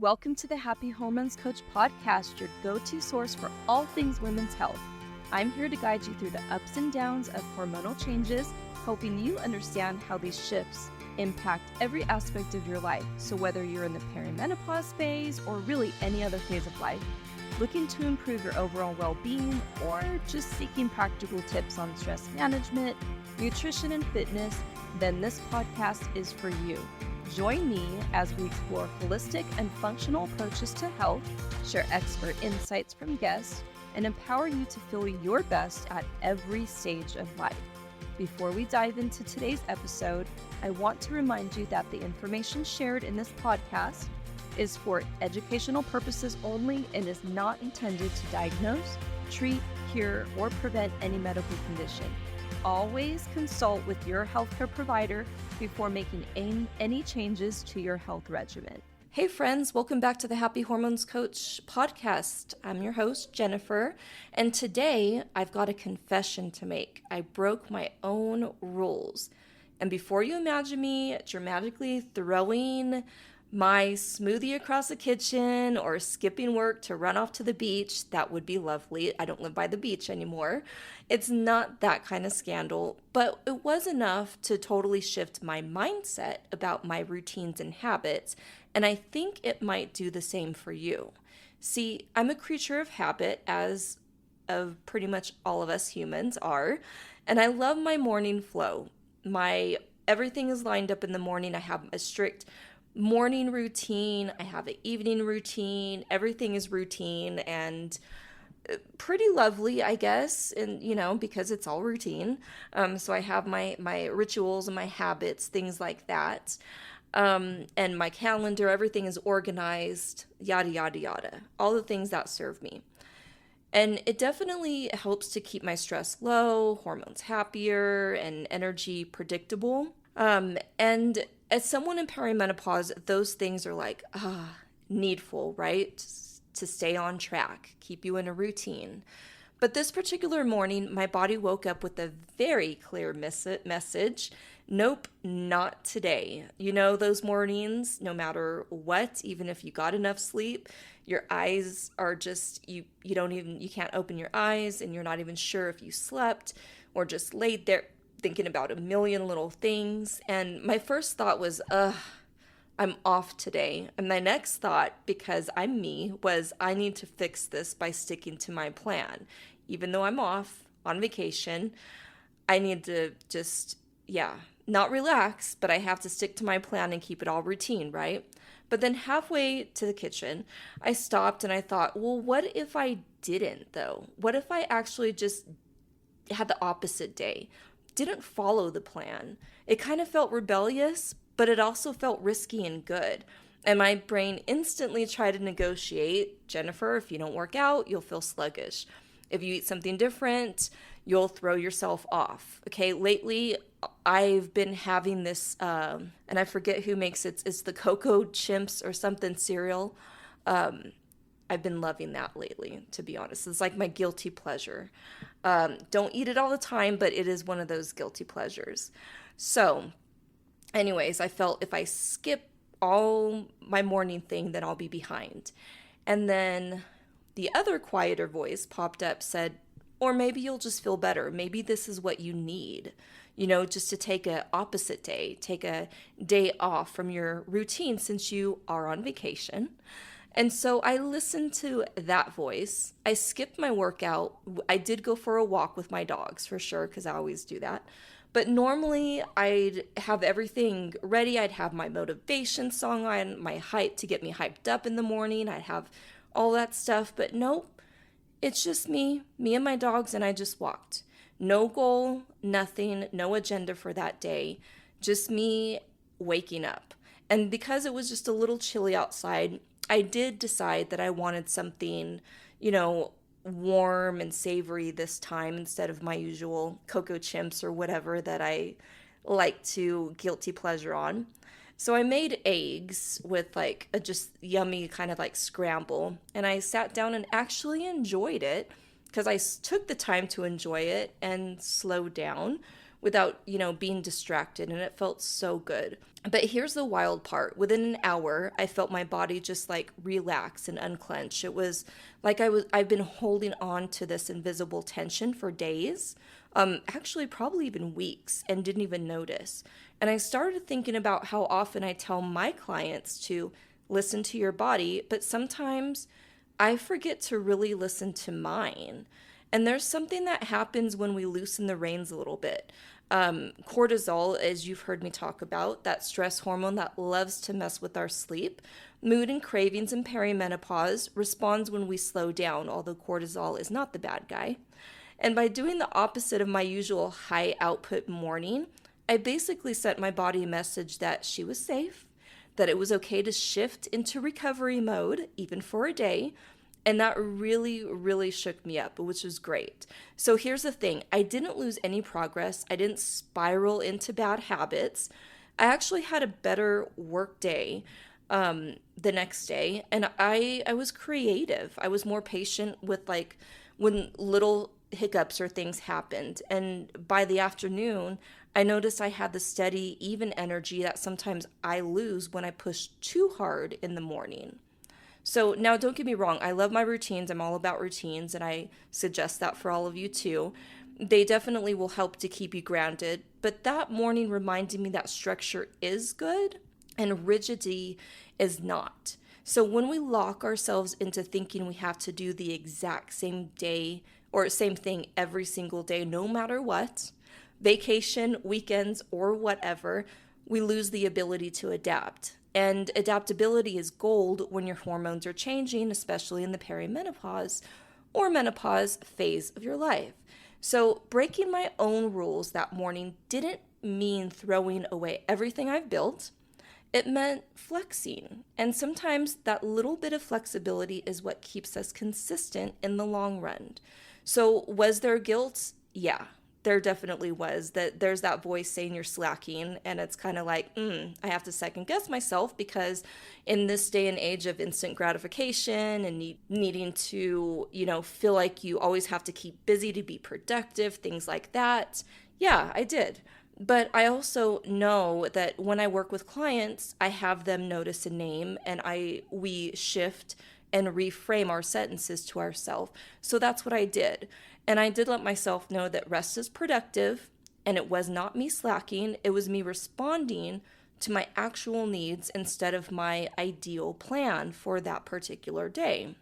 Welcome to the Happy Hormones Coach podcast, your go-to source for all things women's health. I'm here to guide you through the ups and downs of hormonal changes, helping you understand how these shifts impact every aspect of your life. So whether you're in the perimenopause phase or really any other phase of life, looking to improve your overall well-being, or just seeking practical tips on stress management, nutrition, and fitness, then this podcast is for you. Join me as we explore holistic and functional approaches to health, share expert insights from guests, and empower you to feel your best at every stage of life. Before we dive into today's episode, I want to remind you that the information shared in this podcast is for educational purposes only and is not intended to diagnose, treat, cure, or prevent any medical condition. Always consult with your healthcare provider before making any changes to your health regimen. Hey friends, welcome back to the Happy Hormones Coach podcast. I'm your host, Jennifer, and today I've got a confession to make. I broke my own rules. And before you imagine me dramatically throwing my smoothie across the kitchen or skipping work to run off to the beach, that would be lovely. I don't live by the beach anymore. It's not that kind of scandal, but it was enough to totally shift my mindset about my routines and habits, and I think it might do the same for you. See, I'm a creature of habit, as of pretty much all of us humans are, and I love my morning flow. Everything is lined up in the morning. I have a strict morning routine, I have an evening routine, everything is routine and pretty lovely, I guess, and because it's all routine. So I have my rituals and my habits, things like that. And my calendar, everything is organized, yada, yada, yada. All the things that serve me. And it definitely helps to keep my stress low, hormones happier, and energy predictable. And as someone in perimenopause, those things are needful, right? To stay on track, keep you in a routine. But this particular morning, my body woke up with a very clear message. Nope, not today. You know, those mornings, no matter what, even if you got enough sleep, your eyes are just, you can't open your eyes and you're not even sure if you slept or just laid there thinking about a million little things. And my first thought was, I'm off today. And my next thought, because I'm me, was I need to fix this by sticking to my plan. Even though I'm off on vacation, I need to just, not relax, but I have to stick to my plan and keep it all routine, right? But then halfway to the kitchen, I stopped and I thought, well, what if I didn't though? What if I actually just had the opposite day? Didn't follow the plan. It kind of felt rebellious, but it also felt risky and good. And my brain instantly tried to negotiate, Jennifer, if you don't work out, you'll feel sluggish. If you eat something different, you'll throw yourself off. Okay, lately I've been having this, and I forget who makes it, it's the Cocoa Chimps or something cereal. I've been loving that lately, to be honest. It's like my guilty pleasure. Don't eat it all the time, but it is one of those guilty pleasures. So, anyways, I felt if I skip all my morning thing, then I'll be behind. And then the other quieter voice popped up, said, or maybe you'll just feel better. Maybe this is what you need, just to take an opposite day, take a day off from your routine since you are on vacation. And so I listened to that voice. I skipped my workout. I did go for a walk with my dogs for sure, because I always do that. But normally I'd have everything ready. I'd have my motivation song on, my hype to get me hyped up in the morning. I'd have all that stuff. But nope, it's just me and my dogs, and I just walked. No goal, nothing, no agenda for that day. Just me waking up. And because it was just a little chilly outside, I did decide that I wanted something, warm and savory this time instead of my usual Cocoa Chimps or whatever that I like to guilty pleasure on. So I made eggs with a just yummy kind of scramble, and I sat down and actually enjoyed it because I took the time to enjoy it and slow down, without, being distracted. And it felt so good. But here's the wild part. Within an hour, I felt my body just like relax and unclench. It was like I've been holding on to this invisible tension for days, actually probably even weeks, and didn't even notice. And I started thinking about how often I tell my clients to listen to your body, but sometimes I forget to really listen to mine. And there's something that happens when we loosen the reins a little bit. Cortisol, as you've heard me talk about, that stress hormone that loves to mess with our sleep, mood and cravings in perimenopause, responds when we slow down, although cortisol is not the bad guy. And by doing the opposite of my usual high output morning, I basically sent my body a message that she was safe, that it was okay to shift into recovery mode, even for a day. And that really, really shook me up, which was great. So here's the thing. I didn't lose any progress. I didn't spiral into bad habits. I actually had a better work day the next day. And I was creative. I was more patient with like when little hiccups or things happened. And by the afternoon, I noticed I had the steady, even energy that sometimes I lose when I push too hard in the morning. So now don't get me wrong, I love my routines. I'm all about routines, and I suggest that for all of you too. They definitely will help to keep you grounded, but that morning reminded me that structure is good and rigidity is not. So when we lock ourselves into thinking we have to do the exact same day or same thing every single day, no matter what, vacation, weekends, or whatever, we lose the ability to adapt. And adaptability is gold when your hormones are changing, especially in the perimenopause or menopause phase of your life. So breaking my own rules that morning didn't mean throwing away everything I've built. It meant flexing. And sometimes that little bit of flexibility is what keeps us consistent in the long run. So was there guilt? Yeah. There definitely was. There's that voice saying you're slacking, and it's kind of like, I have to second guess myself, because in this day and age of instant gratification and needing to, feel like you always have to keep busy to be productive, things like that. Yeah, I did. But I also know that when I work with clients, I have them notice a name, and we shift and reframe our sentences to ourselves. So that's what I did. And I did let myself know that rest is productive, and it was not me slacking. It was me responding to my actual needs instead of my ideal plan for that particular day.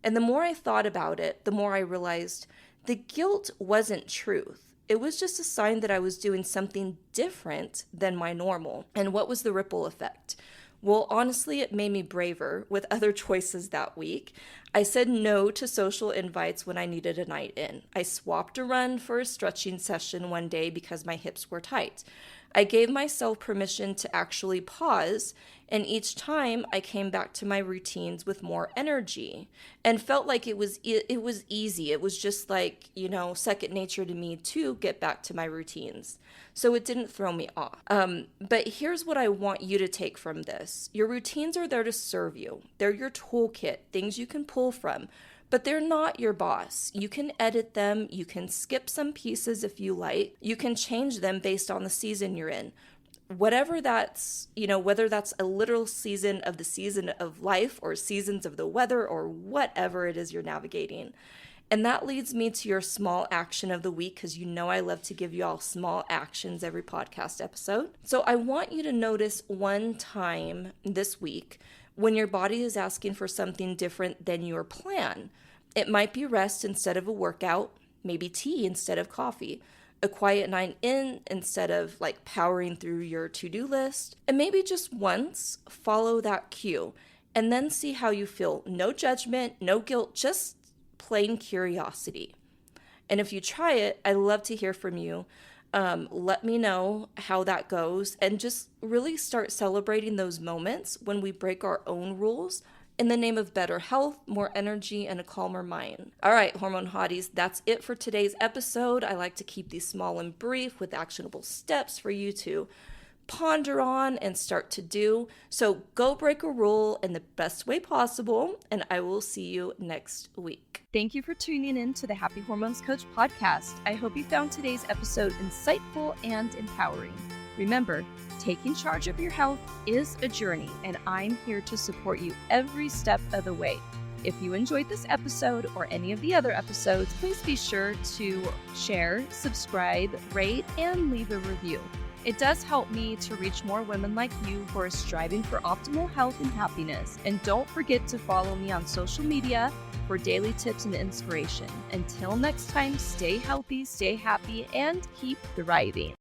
And the more I thought about it, the more I realized the guilt wasn't truth. It was just a sign that I was doing something different than my normal. And what was the ripple effect? Well, honestly, it made me braver with other choices that week. I said no to social invites when I needed a night in. I swapped a run for a stretching session one day because my hips were tight. I gave myself permission to actually pause, and each time I came back to my routines with more energy and felt like it was easy. It was just like, second nature to me to get back to my routines. So it didn't throw me off. But here's what I want you to take from this. Your routines are there to serve you. They're your toolkit, things you can pull from. But they're not your boss. You can edit them. You can skip some pieces if you like. You can change them based on the season you're in. Whatever that's, whether that's a literal season of life or seasons of the weather or whatever it is you're navigating. And that leads me to your small action of the week, because I love to give you all small actions every podcast episode. So I want you to notice one time this week when your body is asking for something different than your plan. It might be rest instead of a workout, maybe tea instead of coffee, a quiet night in instead of like powering through your to-do list, and maybe just once follow that cue and then see how you feel. No judgment, no guilt, just plain curiosity. And if you try it, I'd love to hear from you. Let me know how that goes, and just really start celebrating those moments when we break our own rules in the name of better health, more energy, and a calmer mind. All right, Hormone Hotties, that's it for today's episode. I like to keep these small and brief with actionable steps for you to ponder on and start to do. So go break a rule in the best way possible, and I will see you next week. Thank you for tuning in to the Happy Hormones Coach podcast. I hope you found today's episode insightful and empowering. Remember, taking charge of your health is a journey, and I'm here to support you every step of the way. If you enjoyed this episode or any of the other episodes, please be sure to share, subscribe, rate, and leave a review. It does help me to reach more women like you who are striving for optimal health and happiness. And don't forget to follow me on social media for daily tips and inspiration. Until next time, stay healthy, stay happy, and keep thriving.